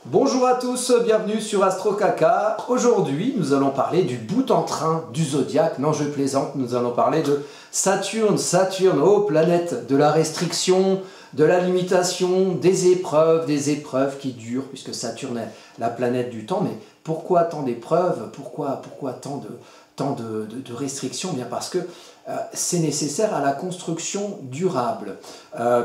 Bonjour à tous, bienvenue sur Astro Caca. Aujourd'hui, nous allons parler du bout en train du zodiaque. Non, je plaisante, nous allons parler de Saturne. Saturne, oh, planète de la restriction, de la limitation, des épreuves qui durent, puisque Saturne est la planète du temps. Mais pourquoi tant d'épreuves? Pourquoi tant de restrictions? Bien parce que c'est nécessaire à la construction durable,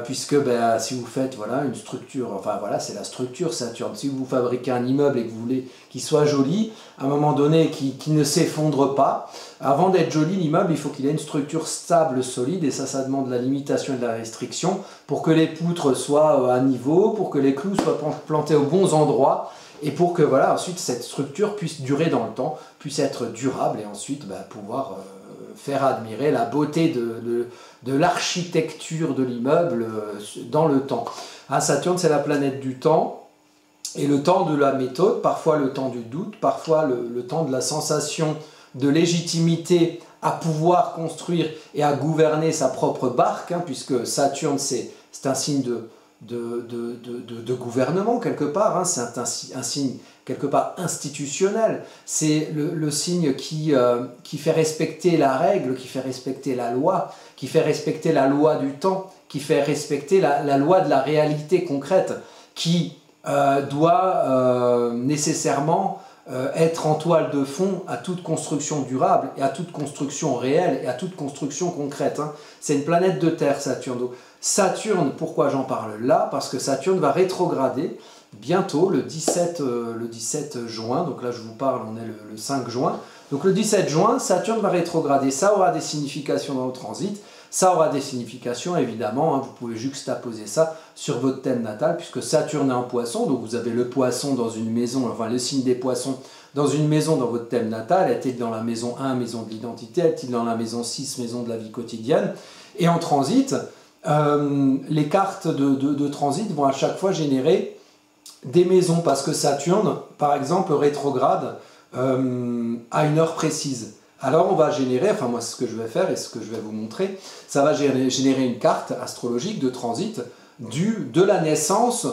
puisque si vous faites une structure, c'est la structure Saturne, si vous fabriquez un immeuble et que vous voulez qu'il soit joli, à un moment donné qui ne s'effondre pas, avant d'être joli l'immeuble il faut qu'il ait une structure stable, solide, et ça demande de la limitation et de la restriction pour que les poutres soient à niveau, pour que les clous soient plantés aux bons endroits, et pour que ensuite cette structure puisse durer dans le temps, puisse être durable et ensuite pouvoir faire admirer la beauté de l'architecture de l'immeuble dans le temps. Saturne, c'est la planète du temps, et le temps de la méthode, parfois le temps du doute, parfois le temps de la sensation de légitimité à pouvoir construire et à gouverner sa propre barque, puisque Saturne, c'est un signe de gouvernement quelque part, c'est un signe quelque part institutionnel, c'est le signe qui fait respecter la règle, qui fait respecter la loi, qui fait respecter la loi du temps, qui fait respecter la loi de la réalité concrète, qui doit nécessairement être en toile de fond à toute construction durable et à toute construction réelle et à toute construction concrète. C'est une planète de terre, Saturne. Donc, Saturne, pourquoi j'en parle là? Parce que Saturne va rétrograder bientôt, le 17 juin, donc là je vous parle, on est le 5 juin, donc le 17 juin, Saturne va rétrograder, ça aura des significations dans le transit, ça aura des significations évidemment, vous pouvez juxtaposer ça sur votre thème natal, puisque Saturne est en poisson, donc vous avez le poisson dans une maison, le signe des poissons dans une maison dans votre thème natal, est-il dans la maison 1, maison de l'identité, est-il dans la maison 6, maison de la vie quotidienne, et en transit, les cartes de transit vont à chaque fois générer des maisons, parce que Saturne, par exemple, rétrograde à une heure précise. Alors on va générer, moi c'est ce que je vais faire et ce que je vais vous montrer, ça va générer une carte astrologique de transit de la naissance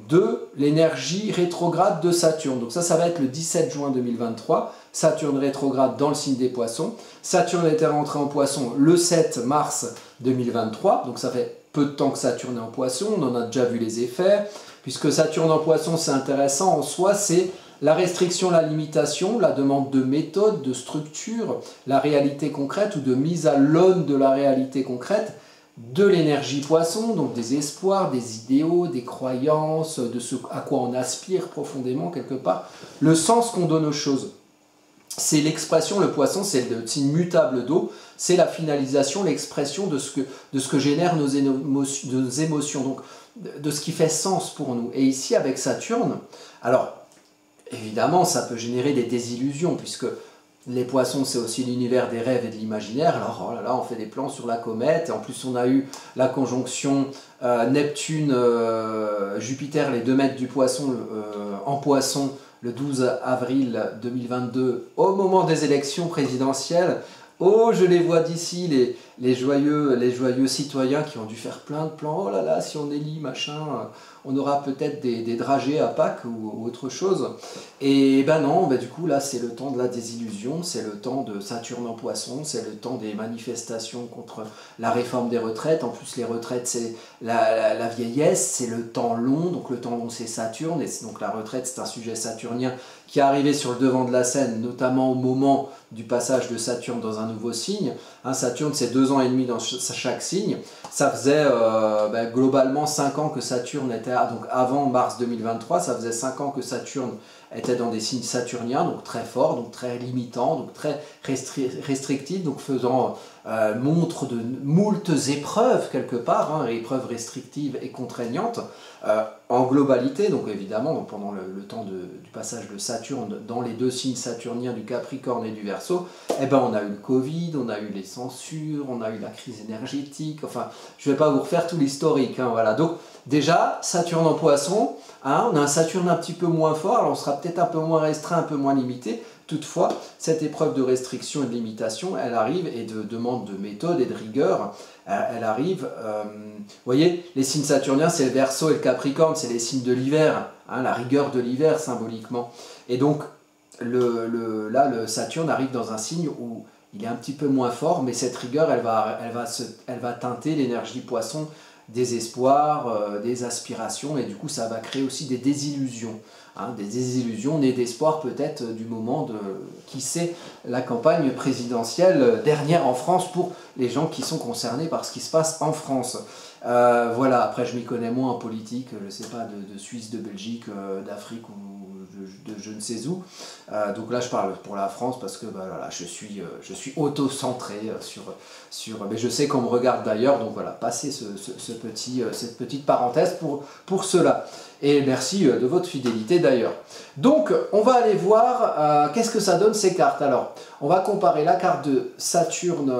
de l'énergie rétrograde de Saturne. Donc ça va être le 17 juin 2023, Saturne rétrograde dans le signe des poissons. Saturne était rentré en poisson le 7 mars 2023, donc ça fait peu de temps que Saturne est en poisson, on en a déjà vu les effets, puisque Saturne en poisson c'est intéressant en soi, c'est la restriction, la limitation, la demande de méthode, de structure, la réalité concrète ou de mise à l'aune de la réalité concrète, de l'énergie poisson, donc des espoirs, des idéaux, des croyances, de ce à quoi on aspire profondément quelque part, le sens qu'on donne aux choses. C'est l'expression, le poisson, c'est le signe mutable d'eau, c'est la finalisation, l'expression de ce que génèrent nos émotions, donc de ce qui fait sens pour nous. Et ici, avec Saturne, alors évidemment, ça peut générer des désillusions, puisque les poissons, c'est aussi l'univers des rêves et de l'imaginaire. Alors, oh là là, on fait des plans sur la comète, et en plus, on a eu la conjonction Neptune-Jupiter, les 2 mètres du poisson en poisson, le 12 avril 2022, au moment des élections présidentielles. Oh, je les vois d'ici, les joyeux citoyens qui ont dû faire plein de plans. Oh là là, si on élit, machin, on aura peut-être des dragées à Pâques ou autre chose. Et non, du coup, là, c'est le temps de la désillusion, c'est le temps de Saturne en poisson, c'est le temps des manifestations contre la réforme des retraites. En plus, les retraites, c'est la vieillesse, c'est le temps long. Donc, le temps long, c'est Saturne. Et donc, la retraite, c'est un sujet saturnien qui est arrivé sur le devant de la scène, notamment au moment du passage de Saturne dans un nouveau signe. Saturne, c'est 2 ans et demi dans chaque signe. Ça faisait globalement 5 ans que Saturne était, donc avant mars 2023, ça faisait 5 ans que Saturne était dans des signes saturniens, donc très forts, donc très limitants, donc très restrictifs, donc faisant montre de moultes épreuves quelque part, épreuves restrictives et contraignantes, en globalité. Donc évidemment, pendant le temps du passage de Saturne dans les 2 signes saturniens du Capricorne et du Verseau, on a eu le Covid, on a eu les censures, on a eu la crise énergétique, je ne vais pas vous refaire tout l'historique, voilà. Donc déjà, Saturne en Poisson, on a un Saturne un petit peu moins fort, alors on sera peut-être un peu moins restreint, un peu moins limité, Toutefois, cette épreuve de restriction et de limitation, elle arrive, et de demande de méthode et de rigueur, elle arrive, vous voyez, les signes saturniens, c'est le Verseau et le Capricorne, c'est les signes de l'hiver, hein, la rigueur de l'hiver symboliquement. Et donc, là, le Saturne arrive dans un signe où il est un petit peu moins fort, mais cette rigueur, elle va teinter l'énergie Poisson des espoirs, des aspirations, et du coup, ça va créer aussi des désillusions. Hein, des désillusions nées d'espoir peut-être du moment de, qui sait, la campagne présidentielle dernière en France pour les gens qui sont concernés par ce qui se passe en France. Voilà, après je m'y connais moins en politique, je ne sais pas, de Suisse, de Belgique, d'Afrique ou de je ne sais où. Donc là je parle pour la France parce que voilà, je suis auto-centré mais je sais qu'on me regarde d'ailleurs, donc voilà, passez cette petite parenthèse pour cela. Et merci de votre fidélité d'ailleurs. Donc on va aller voir qu'est-ce que ça donne ces cartes. Alors on va comparer la carte de Saturne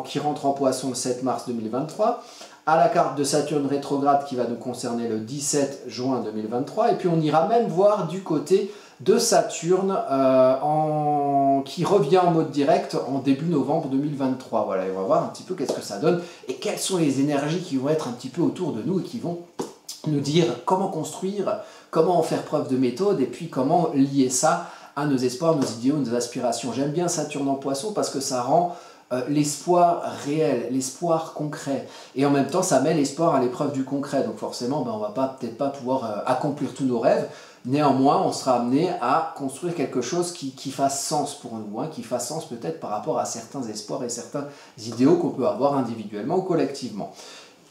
qui rentre en Poisson le 7 mars 2023 à la carte de Saturne rétrograde qui va nous concerner le 17 juin 2023, et puis on ira même voir du côté de Saturne qui revient en mode direct en début novembre 2023. Voilà, et on va voir un petit peu qu'est-ce que ça donne et quelles sont les énergies qui vont être un petit peu autour de nous et qui vont nous dire comment construire, comment en faire preuve de méthode, et puis comment lier ça à nos espoirs, nos idéaux, nos aspirations. J'aime bien Saturne en Poisson parce que ça rend l'espoir réel, l'espoir concret. Et en même temps, ça met l'espoir à l'épreuve du concret. Donc forcément, on ne va peut-être pas pouvoir accomplir tous nos rêves. Néanmoins, on sera amené à construire quelque chose qui fasse sens pour nous, hein, qui fasse sens peut-être par rapport à certains espoirs et certains idéaux qu'on peut avoir individuellement ou collectivement.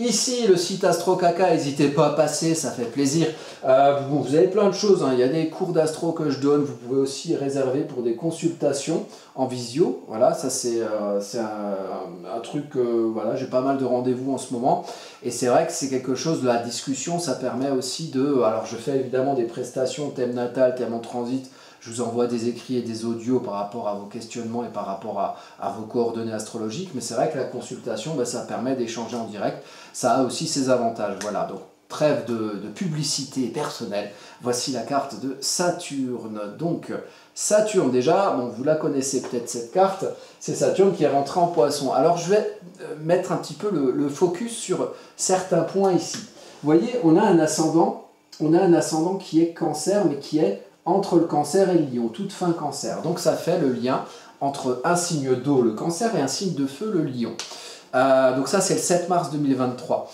Ici, le site Astro Kaka, n'hésitez pas à passer, ça fait plaisir. Bon, vous avez plein de choses, hein. Il y a des cours d'astro que je donne, vous pouvez aussi réserver pour des consultations en visio. Voilà, ça c'est un truc, voilà, j'ai pas mal de rendez-vous en ce moment. Et c'est vrai que c'est quelque chose de la discussion, ça permet aussi de... Alors je fais évidemment des prestations, thème natal, thème en transit. Je vous envoie des écrits et des audios par rapport à vos questionnements et par rapport à vos coordonnées astrologiques. Mais c'est vrai que la consultation, ça permet d'échanger en direct. Ça a aussi ses avantages. Voilà, donc trêve de publicité personnelle. Voici la carte de Saturne. Donc Saturne, déjà, bon, vous la connaissez peut-être cette carte. C'est Saturne qui est rentré en Poisson. Alors je vais mettre un petit peu le focus sur certains points ici. Vous voyez, on a un ascendant qui est Cancer, mais qui est entre le Cancer et le Lion, toute fin Cancer. Donc ça fait le lien entre un signe d'eau, le Cancer, et un signe de feu, le Lion. Donc ça c'est le 7 mars 2023.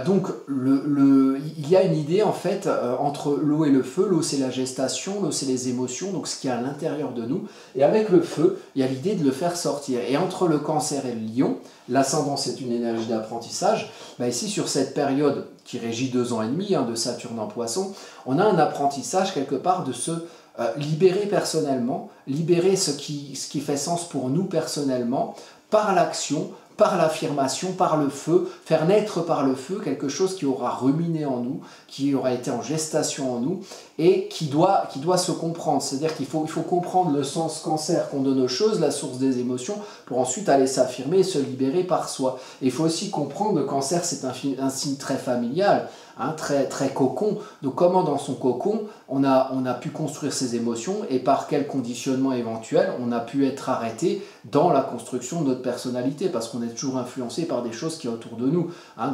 Donc il y a une idée en fait entre l'eau et le feu. L'eau c'est la gestation, l'eau c'est les émotions, donc ce qui est à l'intérieur de nous. Et avec le feu, il y a l'idée de le faire sortir. Et entre le Cancer et le Lion, l'ascendant c'est une énergie d'apprentissage. Ici sur cette période qui régit 2 ans et demi de Saturne en Poisson, on a un apprentissage quelque part de se libérer personnellement, libérer ce qui fait sens pour nous personnellement, par l'action, par l'affirmation, par le feu, faire naître par le feu quelque chose qui aura ruminé en nous, qui aura été en gestation en nous et qui doit se comprendre. C'est-à-dire qu'il faut comprendre le sens Cancer qu'on donne aux choses, la source des émotions, pour ensuite aller s'affirmer et se libérer par soi. Et il faut aussi comprendre que Cancer, c'est un signe très familial, hein, très, très cocon. Donc comment dans son cocon, on a pu construire ses émotions et par quel conditionnement éventuel on a pu être arrêté dans la construction de notre personnalité, parce qu'on est toujours influencé par des choses qui sont autour de nous. Hein,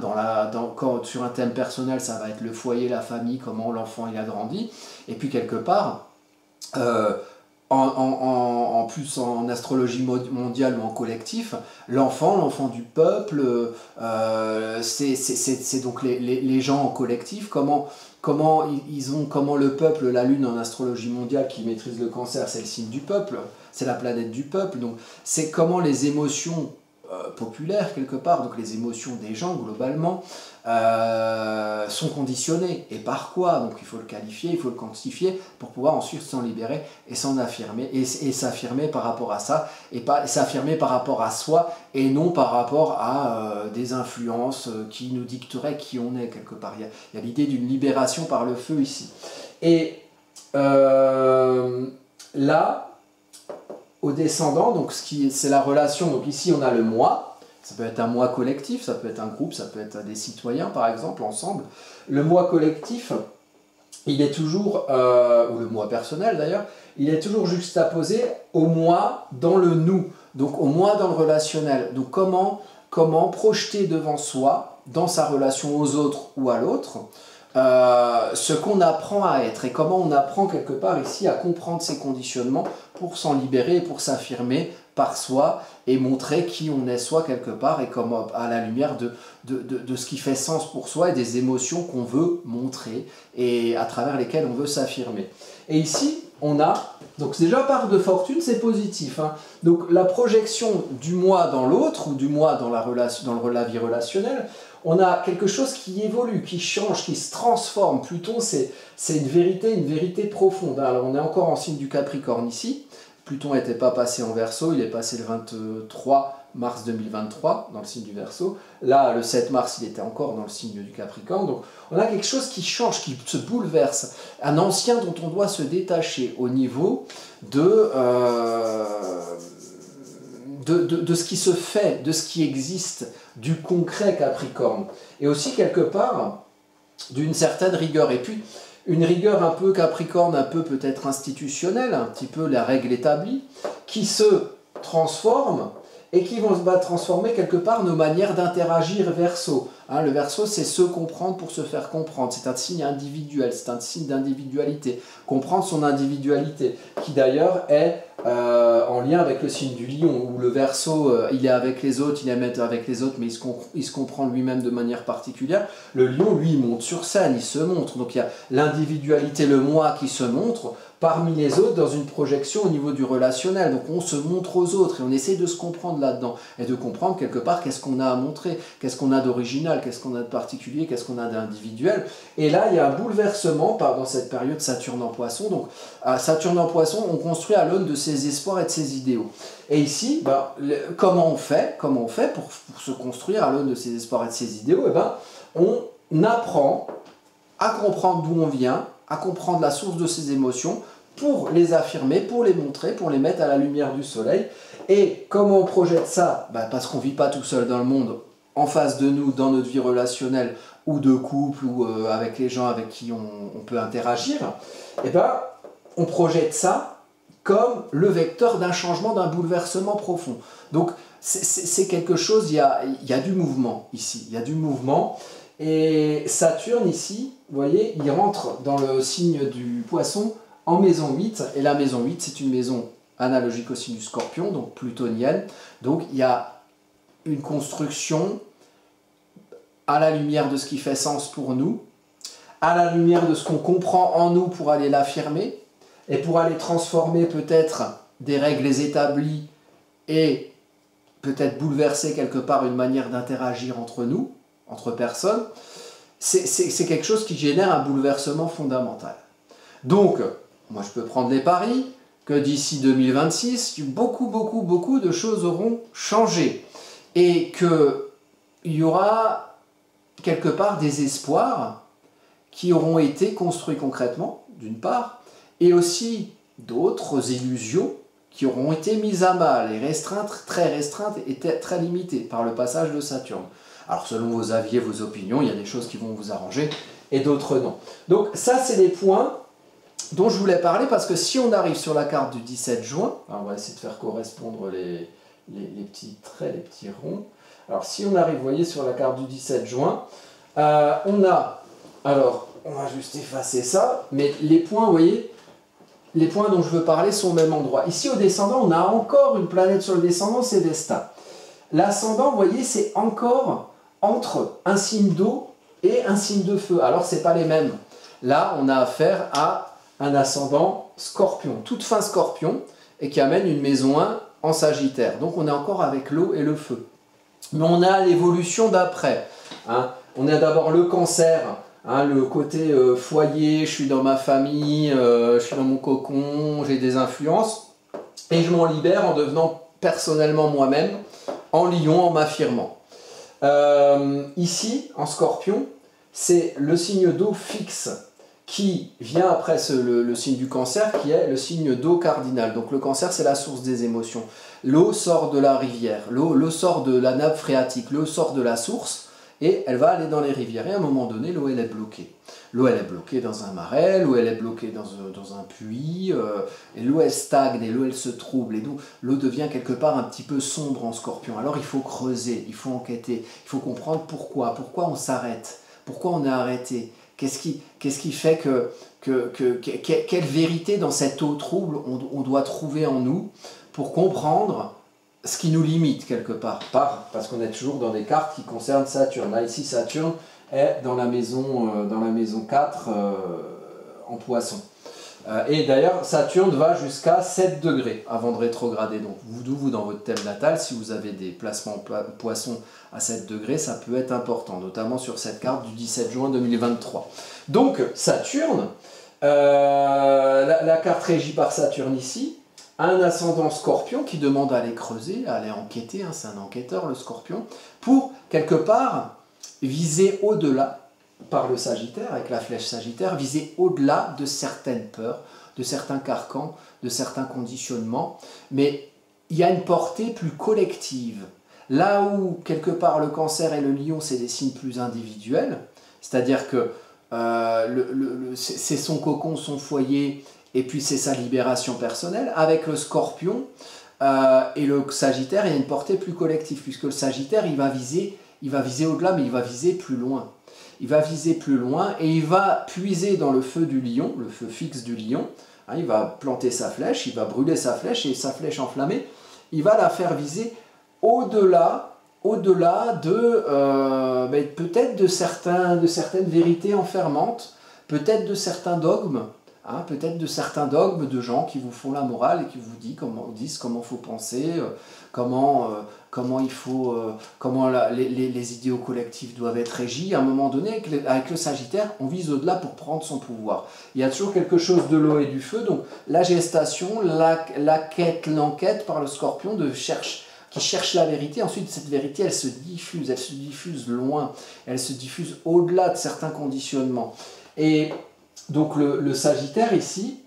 sur un thème personnel, ça va être le foyer, la famille, comment l'enfant il a grandi. Et puis quelque part, en plus en astrologie mondiale ou en collectif, l'enfant du peuple, c'est donc les gens en collectif, comment le peuple, la lune en astrologie mondiale qui maîtrise le Cancer, c'est le signe du peuple, c'est la planète du peuple, donc c'est comment les émotions populaires quelque part, donc les émotions des gens globalement, sont conditionnées. Et par quoi? Donc il faut le qualifier, il faut le quantifier pour pouvoir ensuite s'en libérer et s'en affirmer, et s'affirmer par rapport à ça, et s'affirmer par rapport à soi, et non par rapport à des influences qui nous dicteraient qui on est quelque part. Il y a l'idée d'une libération par le feu ici. Et là, au descendant, donc c'est la relation, donc ici on a le moi, ça peut être un moi collectif, ça peut être un groupe, ça peut être des citoyens par exemple, ensemble. Le moi collectif, il est toujours, ou le moi personnel d'ailleurs, il est toujours juxtaposé au moi dans le nous, donc au moi dans le relationnel. Donc comment projeter devant soi, dans sa relation aux autres ou à l'autre, ce qu'on apprend à être et comment on apprend quelque part ici à comprendre ces conditionnements pour s'en libérer et pour s'affirmer par soi et montrer qui on est soi quelque part et comme à la lumière de ce qui fait sens pour soi et des émotions qu'on veut montrer et à travers lesquelles on veut s'affirmer. Et ici, on a, donc déjà par de fortune, c'est positif, hein. Donc la projection du moi dans l'autre ou du moi dans la vie relationnelle, on a quelque chose qui évolue, qui change, qui se transforme. Pluton, c'est une vérité profonde. Alors on est encore en signe du Capricorne ici. Pluton n'était pas passé en Verseau, il est passé le 23 mars 2023 dans le signe du Verseau. Là, le 7 mars, il était encore dans le signe du Capricorne. Donc on a quelque chose qui change, qui se bouleverse. Un ancien dont on doit se détacher au niveau de ce qui se fait, de ce qui existe, du concret Capricorne. Et aussi quelque part d'une certaine rigueur. Et puis une rigueur un peu Capricorne, un peu peut-être institutionnelle, un petit peu la règle établie, qui se transforme et qui va transformer quelque part nos manières d'interagir Verseau. Hein, le Verseau, c'est se comprendre pour se faire comprendre. C'est un signe individuel, c'est un signe d'individualité. Comprendre son individualité, qui d'ailleurs est en lien avec le signe du Lion, où le Verseau, il est avec les autres, il est avec les autres, mais il se comprend lui-même de manière particulière. Le Lion, lui, il monte sur scène, il se montre. Donc il y a l'individualité, le moi qui se montre parmi les autres dans une projection au niveau du relationnel. Donc on se montre aux autres et on essaie de se comprendre là-dedans et de comprendre quelque part qu'est-ce qu'on a à montrer, qu'est-ce qu'on a d'original, qu'est-ce qu'on a de particulier, qu'est-ce qu'on a d'individuel. Et là, il y a un bouleversement dans cette période Saturne en Poisson. Donc Saturne en Poisson, on construit à l'aune de ses espoirs et de ses idéaux. Et ici, comment on fait pour se construire à l'aune de ses espoirs et de ses idéaux? On apprend à comprendre d'où on vient, à comprendre la source de ses émotions, pour les affirmer, pour les montrer, pour les mettre à la lumière du soleil. Et comment on projette ça? Parce qu'on ne vit pas tout seul dans le monde, en face de nous, dans notre vie relationnelle, ou de couple, ou avec les gens avec qui on peut interagir, on projette ça comme le vecteur d'un changement, d'un bouleversement profond. Donc c'est quelque chose, il y a du mouvement ici, il y a du mouvement. Et Saturne ici, vous voyez, il rentre dans le signe du Poisson en maison 8. Et la maison 8, c'est une maison analogique au signe du Scorpion, donc plutonienne. Donc il y a une construction à la lumière de ce qui fait sens pour nous, à la lumière de ce qu'on comprend en nous pour aller l'affirmer, et pour aller transformer peut-être des règles établies et peut-être bouleverser quelque part une manière d'interagir entre nous, entre personnes. C'est quelque chose qui génère un bouleversement fondamental. Donc, moi je peux prendre les paris que d'ici 2026, beaucoup de choses auront changé. Et qu'il y aura quelque part des espoirs qui auront été construits concrètement, d'une part, et aussi d'autres illusions qui auront été mises à mal et très restreintes et très limitées par le passage de Saturne. Alors selon vos avis et vos opinions, il y a des choses qui vont vous arranger et d'autres non. Donc ça, c'est les points dont je voulais parler, parce que si on arrive sur la carte du 17 juin, on va essayer de faire correspondre les petits traits, les petits ronds. Alors si on arrive, vous voyez, sur la carte du 17 juin, on a, alors on va juste effacer ça, mais les points, vous voyez, les points dont je veux parler sont au même endroit. Ici au descendant, on a encore une planète sur le descendant, c'est Vesta. L'ascendant, vous voyez, c'est encore entre un signe d'eau et un signe de feu. Alors, ce n'est pas les mêmes. Là, on a affaire à un ascendant Scorpion, toute fin Scorpion, et qui amène une maison 1 en Sagittaire. Donc, on est encore avec l'eau et le feu. Mais on a l'évolution d'après. Hein. On a d'abord le Cancer, hein, le côté foyer, je suis dans ma famille, je suis dans mon cocon, j'ai des influences, et je m'en libère en devenant personnellement moi-même, en lion, en m'affirmant. Ici, en Scorpion, c'est le signe d'eau fixe qui vient après le signe du Cancer, qui est le signe d'eau cardinal. Donc le Cancer, c'est la source des émotions. L'eau sort de la rivière, l'eau sort de la nappe phréatique, l'eau sort de la source, et elle va aller dans les rivières. Et à un moment donné, l'eau elle est bloquée. L'eau elle est bloquée dans un marais, l'eau elle est bloquée dans un puits, et l'eau elle stagne, et l'eau elle se trouble, et l'eau devient quelque part un petit peu sombre en Scorpion. Alors il faut creuser, il faut enquêter, il faut comprendre pourquoi on s'arrête, pourquoi on est arrêté, qu'est-ce qui fait quelle vérité dans cette eau trouble on doit trouver en nous pour comprendre ce qui nous limite quelque part, parce qu'on est toujours dans des cartes qui concernent Saturne. Là ici Saturne est dans la maison 4 en Poisson. Et d'ailleurs Saturne va jusqu'à 7 degrés avant de rétrograder. Donc vous dans votre thème natal, si vous avez des placements Poisson à 7 degrés, ça peut être important, notamment sur cette carte du 17 juin 2023. Donc Saturne, la carte régie par Saturne ici, un ascendant Scorpion qui demande à aller creuser, à aller enquêter, hein, c'est un enquêteur le Scorpion, pour quelque part viser au-delà, par le Sagittaire, avec la flèche Sagittaire, viser au-delà de certaines peurs, de certains carcans, de certains conditionnements, mais il y a une portée plus collective. Là où, quelque part, le Cancer et le Lion, c'est des signes plus individuels, c'est-à-dire que c'est son cocon, son foyer, et puis c'est sa libération personnelle. Avec le Scorpion et le Sagittaire, il y a une portée plus collective, puisque le Sagittaire, il va viser au-delà, mais il va viser plus loin. Il va viser plus loin et il va puiser dans le feu du lion, le feu fixe du lion. Hein, il va planter sa flèche, il va brûler sa flèche et sa flèche enflammée, il va la faire viser au-delà de peut-être de certaines vérités enfermantes, peut-être de certains dogmes. Hein, peut-être de certains dogmes de gens qui vous font la morale et qui vous disent comment faut penser, comment les idéaux collectifs doivent être régis. À un moment donné, avec le Sagittaire, on vise au-delà pour prendre son pouvoir. Il y a toujours quelque chose de l'eau et du feu, donc la gestation, l'enquête par le Scorpion qui cherche la vérité. Ensuite, cette vérité, elle se diffuse loin, elle se diffuse au-delà de certains conditionnements. Et donc le Sagittaire ici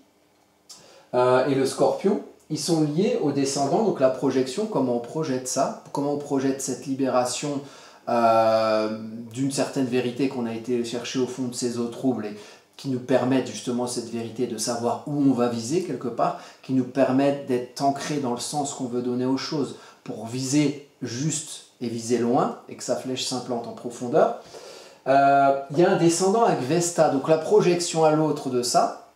et le Scorpion, ils sont liés au descendant, donc la projection, comment on projette ça, comment on projette cette libération d'une certaine vérité qu'on a été chercher au fond de ces eaux troubles et qui nous permettent justement cette vérité de savoir où on va viser quelque part, qui nous permettent d'être ancrés dans le sens qu'on veut donner aux choses pour viser juste et viser loin et que sa flèche s'implante en profondeur. Il y a un descendant avec Vesta, donc la projection à l'autre de ça,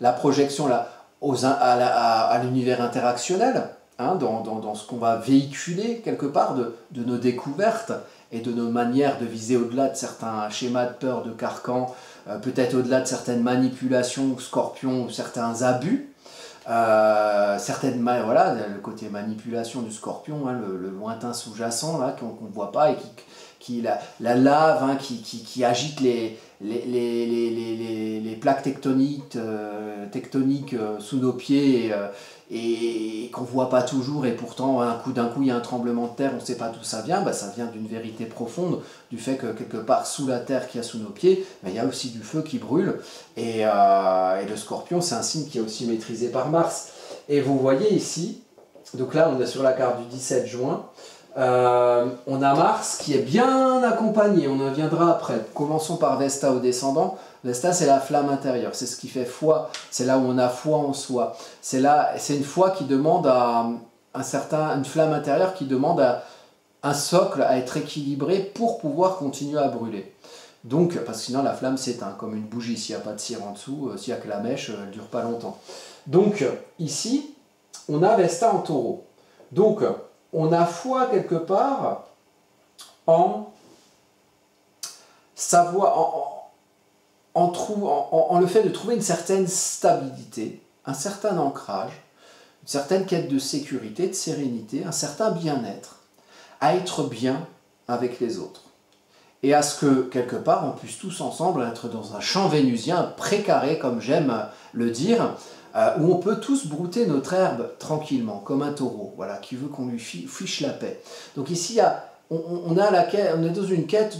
la projection à l'univers interactionnel, hein, dans ce qu'on va véhiculer quelque part de nos découvertes et de nos manières de viser au-delà de certains schémas de peur, de carcans, peut-être au-delà de certaines manipulations, Scorpion, ou certains abus, voilà, le côté manipulation du Scorpion, hein, le lointain sous-jacent là qu'on ne voit pas et la lave, hein, qui agite les plaques tectoniques sous nos pieds et qu'on ne voit pas toujours, et pourtant d'un coup il y a un tremblement de terre, on ne sait pas d'où ça vient, ça vient d'une vérité profonde, du fait que quelque part sous la terre qu'il y a sous nos pieds, il y a aussi du feu qui brûle, et le Scorpion c'est un signe qui est aussi maîtrisé par Mars. Et vous voyez ici, donc là on est sur la carte du 17 juin, on a Mars qui est bien accompagné, on en viendra après. Commençons par Vesta au descendant. Vesta, c'est la flamme intérieure, c'est ce qui fait foi, c'est là où on a foi en soi. C'est une foi qui demande une flamme intérieure qui demande à un socle à être équilibré pour pouvoir continuer à brûler. Donc, parce que sinon la flamme s'éteint, comme une bougie, s'il n'y a pas de cire en dessous, s'il n'y a que la mèche, elle ne dure pas longtemps. Donc, ici, on a Vesta en taureau. Donc, on a foi quelque part en le fait de trouver une certaine stabilité, un certain ancrage, une certaine quête de sécurité, de sérénité, un certain bien-être, à être bien avec les autres. Et à ce que, quelque part, on puisse tous ensemble être dans un champ vénusien, un précaré, comme j'aime le dire, où on peut tous brouter notre herbe tranquillement, comme un taureau, voilà, qui veut qu'on lui fiche la paix. Donc ici, on est dans une quête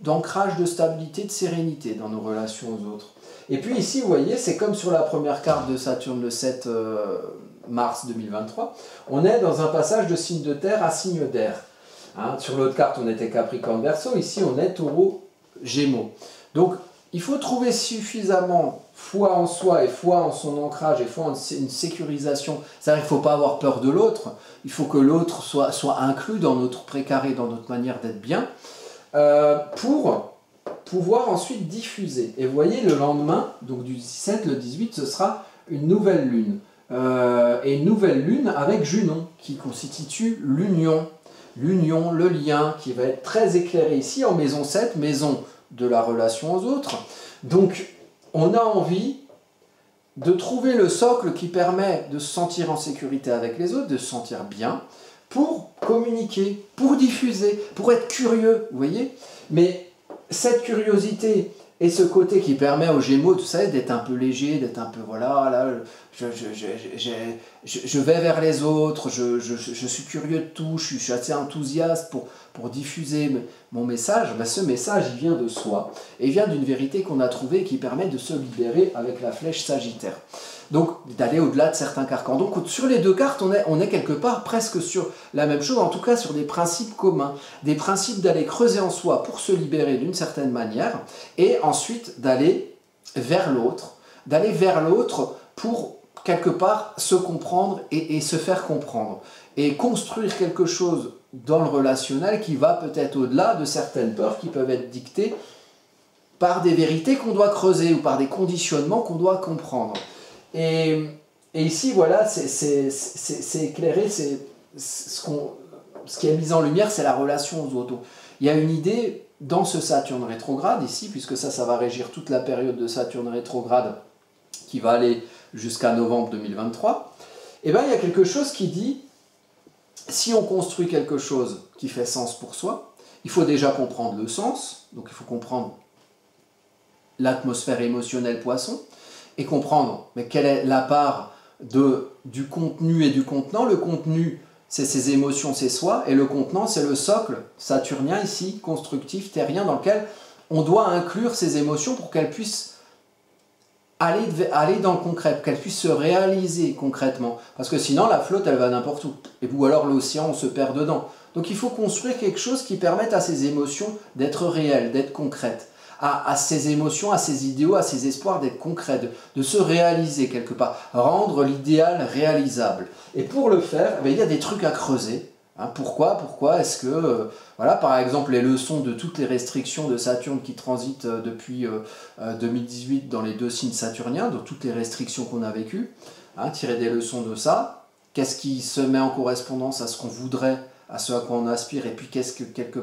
d'ancrage, de stabilité, de sérénité dans nos relations aux autres. Et puis ici, vous voyez, c'est comme sur la première carte de Saturne le 7 mars 2023, on est dans un passage de signe de terre à signe d'air. Hein, sur l'autre carte, on était Capricorne Verseau, ici on est Taureau Gémeaux. Donc, il faut trouver suffisamment foi en soi et foi en son ancrage et foi en une sécurisation. C'est-à-dire qu'il ne faut pas avoir peur de l'autre, il faut que l'autre soit inclus dans notre précaré, dans notre manière d'être bien, pour pouvoir ensuite diffuser. Et vous voyez, le lendemain, donc du 17, le 18, ce sera une nouvelle lune. Et une nouvelle lune avec Junon, qui constitue l'union. L'union, le lien, qui va être très éclairé ici en maison 7, maison de la relation aux autres. Donc, on a envie de trouver le socle qui permet de se sentir en sécurité avec les autres, de se sentir bien, pour communiquer, pour diffuser, pour être curieux, vous voyez. Mais cette curiosité et ce côté qui permet aux Gémeaux, tu sais, d'être un peu léger, d'être un peu, voilà, là, je vais vers les autres, je suis curieux de tout, je suis assez enthousiaste pour diffuser mon message. Ben, ce message, il vient de soi, et il vient d'une vérité qu'on a trouvée qui permet de se libérer avec la flèche Sagittaire. Donc, d'aller au-delà de certains carcans. Donc, sur les deux cartes, on est quelque part presque sur la même chose, en tout cas sur des principes communs. Des principes d'aller creuser en soi pour se libérer d'une certaine manière, et ensuite d'aller vers l'autre pour, quelque part, se comprendre et se faire comprendre. Et construire quelque chose dans le relationnel qui va peut-être au-delà de certaines peurs qui peuvent être dictées par des vérités qu'on doit creuser ou par des conditionnements qu'on doit comprendre. Et ici, voilà, c'est éclairé, ce qui est mis en lumière, c'est la relation aux autres. Il y a une idée dans ce Saturne rétrograde, ici, puisque ça va régir toute la période de Saturne rétrograde qui va aller jusqu'à novembre 2023, et bien il y a quelque chose qui dit, si on construit quelque chose qui fait sens pour soi, il faut déjà comprendre le sens, donc il faut comprendre l'atmosphère émotionnelle poisson, et comprendre mais quelle est la part du contenu et du contenant. Le contenu, c'est ses émotions, c'est soi, et le contenant, c'est le socle saturnien ici, constructif, terrien, dans lequel on doit inclure ses émotions pour qu'elles puissent aller dans le concret, qu'elle puisse se réaliser concrètement. Parce que sinon, la flotte, elle va n'importe où. Ou alors l'océan, on se perd dedans. Donc il faut construire quelque chose qui permette à ces émotions d'être réelles, d'être concrètes. À ces émotions, à ces idéaux, à ces espoirs d'être concrets, de se réaliser quelque part. Rendre l'idéal réalisable. Et pour le faire, il y a des trucs à creuser. Hein, pourquoi est-ce que, voilà, par exemple, les leçons de toutes les restrictions de Saturne qui transitent depuis 2018 dans les deux signes saturniens, de toutes les restrictions qu'on a vécues, hein, tirer des leçons de ça, qu'est-ce qui se met en correspondance à ce qu'on voudrait, à ce à quoi on aspire, et puis qu'est-ce qui, quelque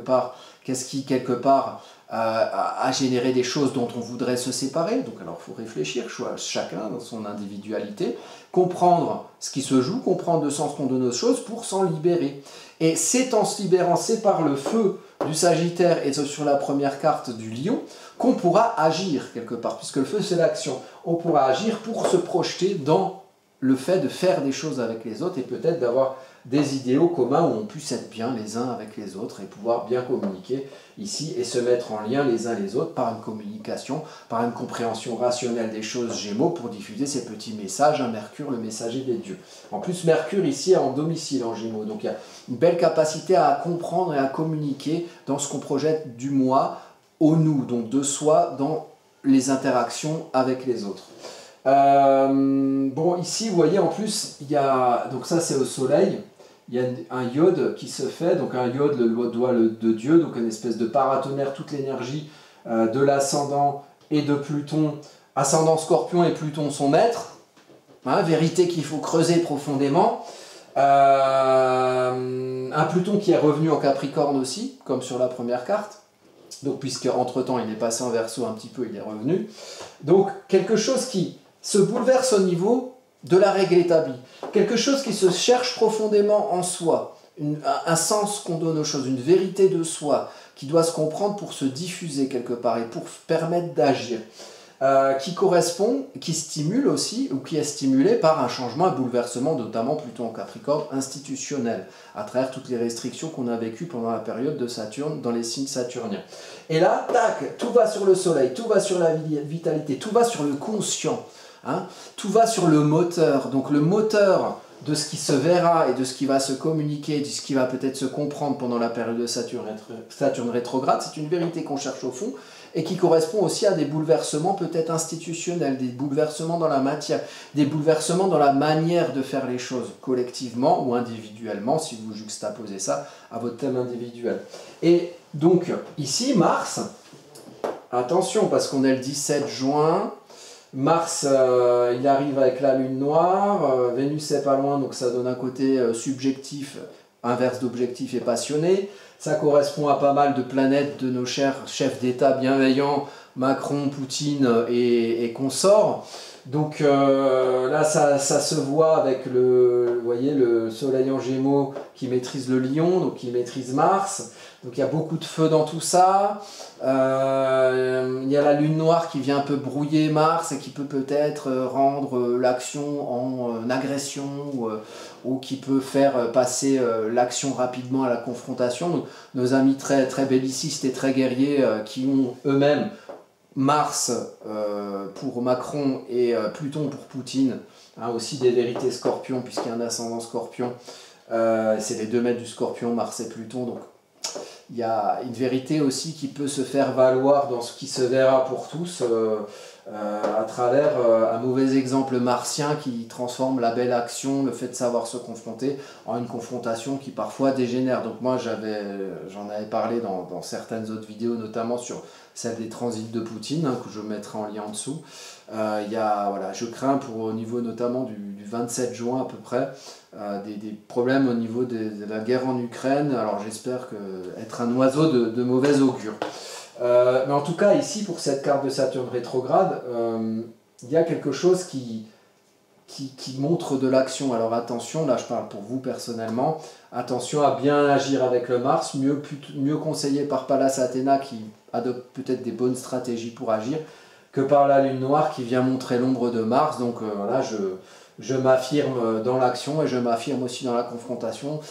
part, a généré des choses dont on voudrait se séparer. Donc alors il faut réfléchir, chacun dans son individualité, comprendre ce qui se joue, comprendre le sens qu'on donne aux choses pour s'en libérer. Et c'est en se libérant, c'est par le feu du Sagittaire et sur la première carte du Lion qu'on pourra agir quelque part, puisque le feu c'est l'action. On pourra agir pour se projeter dans le fait de faire des choses avec les autres et peut-être d'avoir des idéaux communs où on puisse être bien les uns avec les autres et pouvoir bien communiquer ici et se mettre en lien les uns les autres par une communication, par une compréhension rationnelle des choses Gémeaux pour diffuser ces petits messages à Mercure, le messager des dieux. En plus, Mercure ici est en domicile en Gémeaux, donc il y a une belle capacité à comprendre et à communiquer dans ce qu'on projette du moi au nous, donc de soi dans les interactions avec les autres. Bon, ici, vous voyez, en plus, il y a, donc ça c'est au soleil, il y a un iode qui se fait, donc un iode, le doigt de Dieu, donc une espèce de paratonnerre, toute l'énergie de l'ascendant et de Pluton, ascendant Scorpion et Pluton son maître, hein, vérité qu'il faut creuser profondément, un Pluton qui est revenu en Capricorne aussi, comme sur la première carte, donc puisque entre-temps il est passé en Verseau un petit peu, il est revenu, donc quelque chose qui se bouleverse au niveau de la règle établie. Quelque chose qui se cherche profondément en soi, un sens qu'on donne aux choses, une vérité de soi, qui doit se comprendre pour se diffuser quelque part et pour permettre d'agir, qui correspond, qui stimule aussi, ou qui est stimulé par un changement, un bouleversement, notamment plutôt en Capricorne, institutionnel, à travers toutes les restrictions qu'on a vécues pendant la période de Saturne dans les signes saturniens. Et là, tac, tout va sur le soleil, tout va sur la vitalité, tout va sur le conscient. Hein, tout va sur le moteur. Donc le moteur de ce qui se verra et de ce qui va se communiquer, de ce qui va peut-être se comprendre pendant la période de Saturne rétrograde, c'est une vérité qu'on cherche au fond et qui correspond aussi à des bouleversements peut-être institutionnels, des bouleversements dans la matière, des bouleversements dans la manière de faire les choses collectivement ou individuellement, si vous juxtaposez ça à votre thème individuel. Et donc ici, Mars, attention parce qu'on est le 17 juin, Mars, il arrive avec la Lune noire, Vénus est pas loin, donc ça donne un côté subjectif, inverse d'objectif et passionné. Ça correspond à pas mal de planètes de nos chers chefs d'État bienveillants, Macron, Poutine et consorts. Donc là, ça se voit avec vous voyez, le Soleil en Gémeaux qui maîtrise le Lion, donc qui maîtrise Mars. Donc il y a beaucoup de feu dans tout ça. Il y a la Lune noire qui vient un peu brouiller Mars et qui peut peut-être rendre l'action en agression ou qui peut faire passer l'action rapidement à la confrontation. Donc, nos amis très, très bellicistes et très guerriers qui ont eux-mêmes Mars pour Macron et Pluton pour Poutine, hein, aussi des vérités Scorpion puisqu'il y a un ascendant Scorpion. C'est les 2 mètres du Scorpion, Mars et Pluton. Donc il y a une vérité aussi qui peut se faire valoir dans ce qui se verra pour tous à travers un mauvais exemple martien qui transforme la belle action, le fait de savoir se confronter, en une confrontation qui parfois dégénère. Donc moi j'en avais parlé dans certaines autres vidéos, notamment sur celle des transits de Poutine, hein, que je mettrai en lien en dessous. Voilà, je crains au niveau notamment du 27 juin à peu près, des problèmes au niveau de la guerre en Ukraine. Alors j'espère être un oiseau de mauvais augure. Mais en tout cas ici pour cette carte de Saturne rétrograde, il y a quelque chose qui montre de l'action. Alors attention, là je parle pour vous personnellement, attention à bien agir avec le Mars, mieux conseillé par Pallas Athéna qui adopte peut-être des bonnes stratégies pour agir, que par la Lune noire qui vient montrer l'ombre de Mars. Donc voilà, je m'affirme dans l'action et je m'affirme aussi dans la confrontation.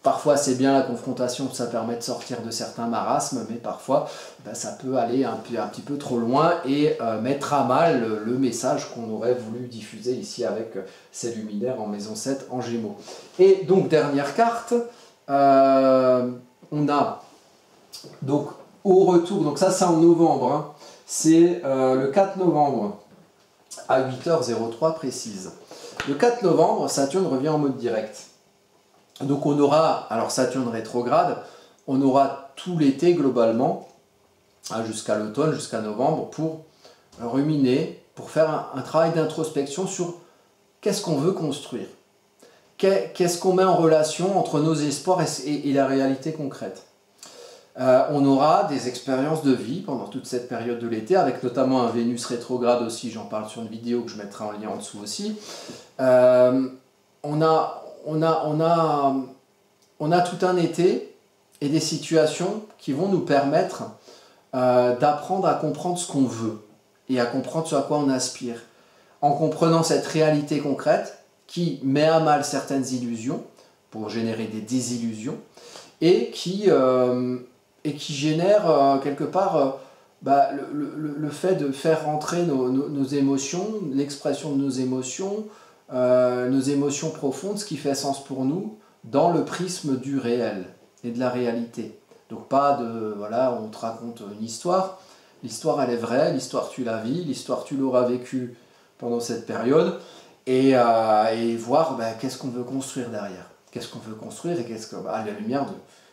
Parfois c'est bien la confrontation, ça permet de sortir de certains marasmes, mais parfois ça peut aller un petit peu trop loin et mettre à mal le message qu'on aurait voulu diffuser ici avec ces luminaires en maison 7 en Gémeaux. Et donc dernière carte, on a donc au retour, donc ça c'est en novembre, hein, c'est le 4 novembre à 8h03 précise. Le 4 novembre, Saturne revient en mode direct. Donc on aura, alors Saturne rétrograde, on aura tout l'été globalement, jusqu'à l'automne, jusqu'à novembre, pour ruminer, pour faire un travail d'introspection sur qu'est-ce qu'on veut construire. Qu'est-ce qu'on met en relation entre nos espoirs et la réalité concrète. On aura des expériences de vie pendant toute cette période de l'été, avec notamment un Vénus rétrograde aussi, j'en parle sur une vidéo que je mettrai en lien en dessous aussi. On a tout un été et des situations qui vont nous permettre d'apprendre à comprendre ce qu'on veut et à comprendre ce à quoi on aspire. En comprenant cette réalité concrète qui met à mal certaines illusions pour générer des désillusions et qui génère quelque part le fait de faire rentrer nos émotions, l'expression de nos émotions profondes, ce qui fait sens pour nous, dans le prisme du réel et de la réalité. Donc pas de, voilà, on te raconte une histoire, l'histoire elle est vraie, l'histoire tu la vis, l'histoire tu l'auras vécue pendant cette période, et voir qu'est-ce qu'on veut construire derrière. Qu'est-ce qu'on veut construire et qu'est-ce que, à la lumière de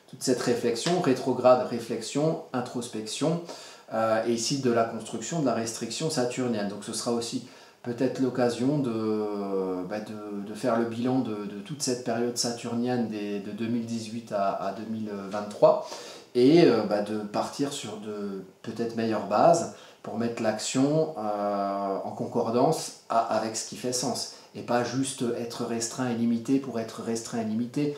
toute cette réflexion, rétrograde, réflexion, introspection, et ici de la construction, de la restriction saturnienne. Donc ce sera aussi peut-être l'occasion de faire le bilan de toute cette période saturnienne de 2018 à 2023 et de partir sur de peut-être meilleures bases pour mettre l'action en concordance avec ce qui fait sens et pas juste être restreint et limité pour être restreint et limité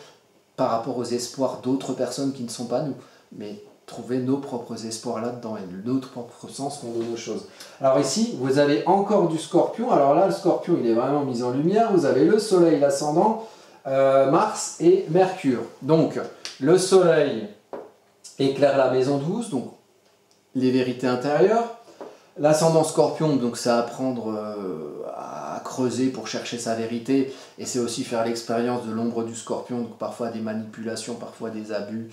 par rapport aux espoirs d'autres personnes qui ne sont pas nous, mais trouver nos propres espoirs là-dedans et notre propre sens qu'on donne aux choses. Alors ici, vous avez encore du Scorpion. Alors là, le Scorpion, il est vraiment mis en lumière. Vous avez le Soleil, l'ascendant, Mars et Mercure. Donc, le Soleil éclaire la maison 12, donc les vérités intérieures. L'ascendant Scorpion, donc c'est apprendre à creuser pour chercher sa vérité, et c'est aussi faire l'expérience de l'ombre du Scorpion, donc parfois des manipulations, parfois des abus,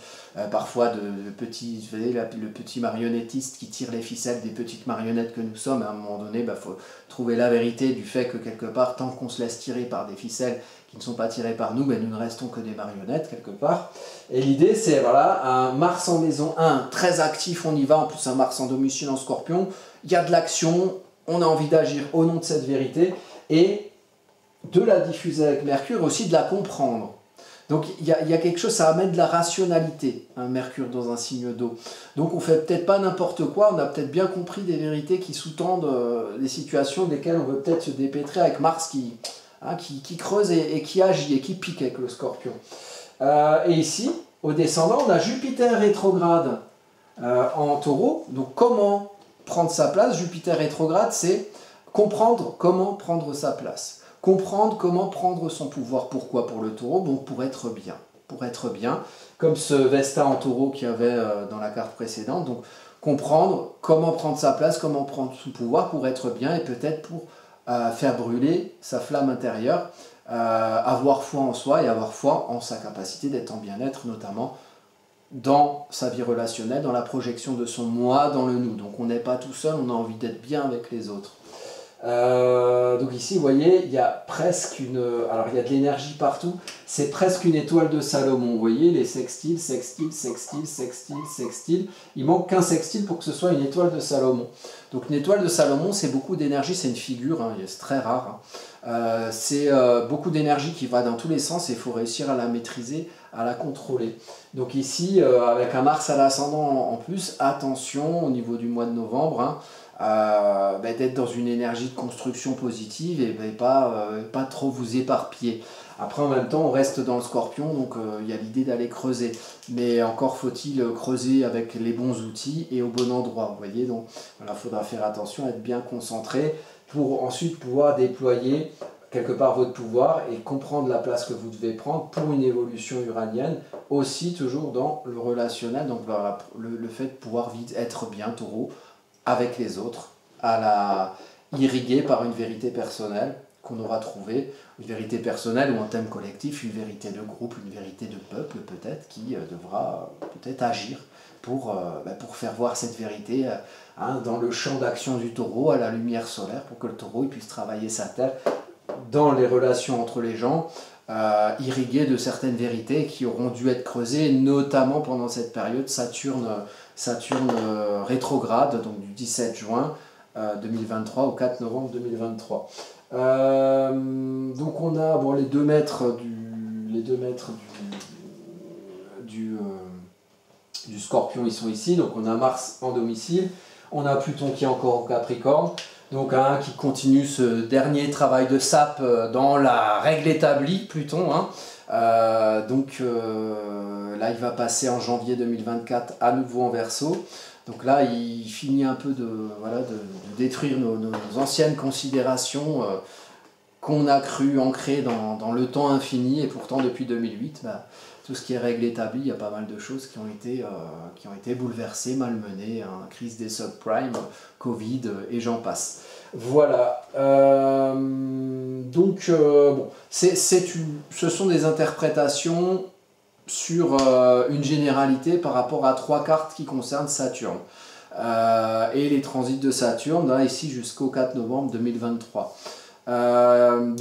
parfois de petits, vous voyez, le petit marionnettiste qui tire les ficelles des petites marionnettes que nous sommes. À un moment donné, faut trouver la vérité du fait que quelque part, tant qu'on se laisse tirer par des ficelles qui ne sont pas tirées par nous, nous ne restons que des marionnettes quelque part. Et l'idée c'est, voilà, un Mars en maison 1, très actif, on y va, en plus un Mars en domicile en Scorpion, il y a de l'action, on a envie d'agir au nom de cette vérité, et de la diffuser avec Mercure, aussi de la comprendre. Donc il y a quelque chose, ça amène de la rationalité, hein, Mercure dans un signe d'eau. Donc on fait peut-être pas n'importe quoi, on a peut-être bien compris des vérités qui sous-tendent les situations desquelles on veut peut-être se dépêtrer, avec Mars qui creuse et qui agit et qui pique avec le Scorpion. Et ici, au descendant, on a Jupiter rétrograde en Taureau. Donc comment prendre sa place? Jupiter rétrograde, c'est comprendre comment prendre sa place. Comprendre comment prendre son pouvoir. Pourquoi pour le Taureau? Bon, pour être bien. Pour être bien, comme ce Vesta en Taureau qu'il y avait dans la carte précédente. Donc comprendre comment prendre sa place, comment prendre son pouvoir pour être bien, et peut-être pour faire brûler sa flamme intérieure, avoir foi en soi et avoir foi en sa capacité d'être en bien-être, notamment dans sa vie relationnelle, dans la projection de son moi dans le nous. Donc on n'est pas tout seul, on a envie d'être bien avec les autres. Donc ici, vous voyez, il y a presque une... Alors il y a de l'énergie partout, c'est presque une étoile de Salomon. Vous voyez, les sextiles, sextiles, sextiles, sextiles, sextiles. Il manque qu'un sextile pour que ce soit une étoile de Salomon. Donc une étoile de Salomon, c'est beaucoup d'énergie, c'est une figure, hein, c'est très rare. C'est beaucoup d'énergie qui va dans tous les sens et il faut réussir à la maîtriser, à la contrôler. Donc ici, avec un Mars à l'ascendant en plus, attention au niveau du mois de novembre, hein, d'être dans une énergie de construction positive et pas trop vous éparpiller. Après, en même temps, on reste dans le Scorpion, donc il y a l'idée d'aller creuser. Mais encore faut-il creuser avec les bons outils et au bon endroit. Vous voyez, donc voilà, il faudra faire attention, être bien concentré pour ensuite pouvoir déployer quelque part votre pouvoir et comprendre la place que vous devez prendre pour une évolution uranienne, aussi toujours dans le relationnel, donc le fait de pouvoir être bien Taureau avec les autres, irrigué par une vérité personnelle qu'on aura trouvée, une vérité personnelle ou un thème collectif, une vérité de groupe, une vérité de peuple peut-être, qui devra peut-être agir pour faire voir cette vérité dans le champ d'action du Taureau, à la lumière solaire, pour que le Taureau puisse travailler sa terre dans les relations entre les gens, irrigué de certaines vérités qui auront dû être creusées, notamment pendant cette période Saturne rétrograde, donc du 17 juin 2023 au 4 novembre 2023. Donc on a les 2 mètres du Scorpion, ils sont ici, donc on a Mars en domicile, on a Pluton qui est encore en Capricorne, donc qui continue ce dernier travail de sape dans la règle établie, Pluton, hein. Là il va passer en janvier 2024 à nouveau en Verseau. Donc là il finit un peu de détruire nos anciennes considérations qu'on a cru ancrées dans le temps infini, et pourtant depuis 2008, tout ce qui est règle établie, il y a pas mal de choses qui ont été bouleversées, malmenées, hein, crise des subprimes, Covid et j'en passe. Voilà, ce sont des interprétations sur une généralité par rapport à 3 cartes qui concernent Saturne et les transits de Saturne, là ici jusqu'au 4 novembre 2023. On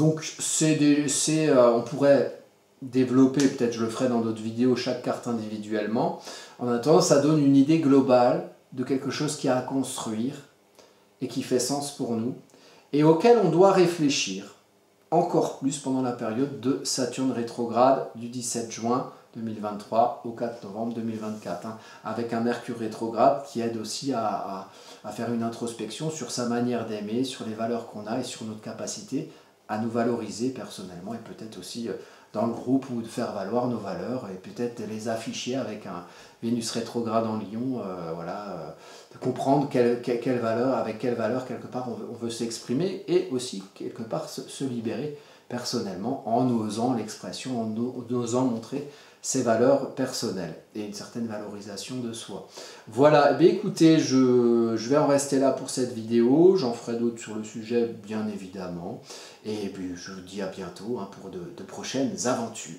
pourrait développer, peut-être je le ferai dans d'autres vidéos, chaque carte individuellement. En attendant, ça donne une idée globale de quelque chose qui a à construire et qui fait sens pour nous, et auquel on doit réfléchir encore plus pendant la période de Saturne rétrograde du 17 juin 2023 au 4 novembre 2024, hein, avec un Mercure rétrograde qui aide aussi à faire une introspection sur sa manière d'aimer, sur les valeurs qu'on a et sur notre capacité à nous valoriser personnellement, et peut-être aussi dans le groupe, ou de faire valoir nos valeurs et peut-être de les afficher avec un Vénus rétrograde en Lion, de comprendre avec quelle valeur quelque part on veut s'exprimer, et aussi quelque part se libérer personnellement en osant l'expression, en osant montrer ses valeurs personnelles et une certaine valorisation de soi. Voilà, eh bien, écoutez, je vais en rester là pour cette vidéo, j'en ferai d'autres sur le sujet bien évidemment, et puis je vous dis à bientôt pour de prochaines aventures.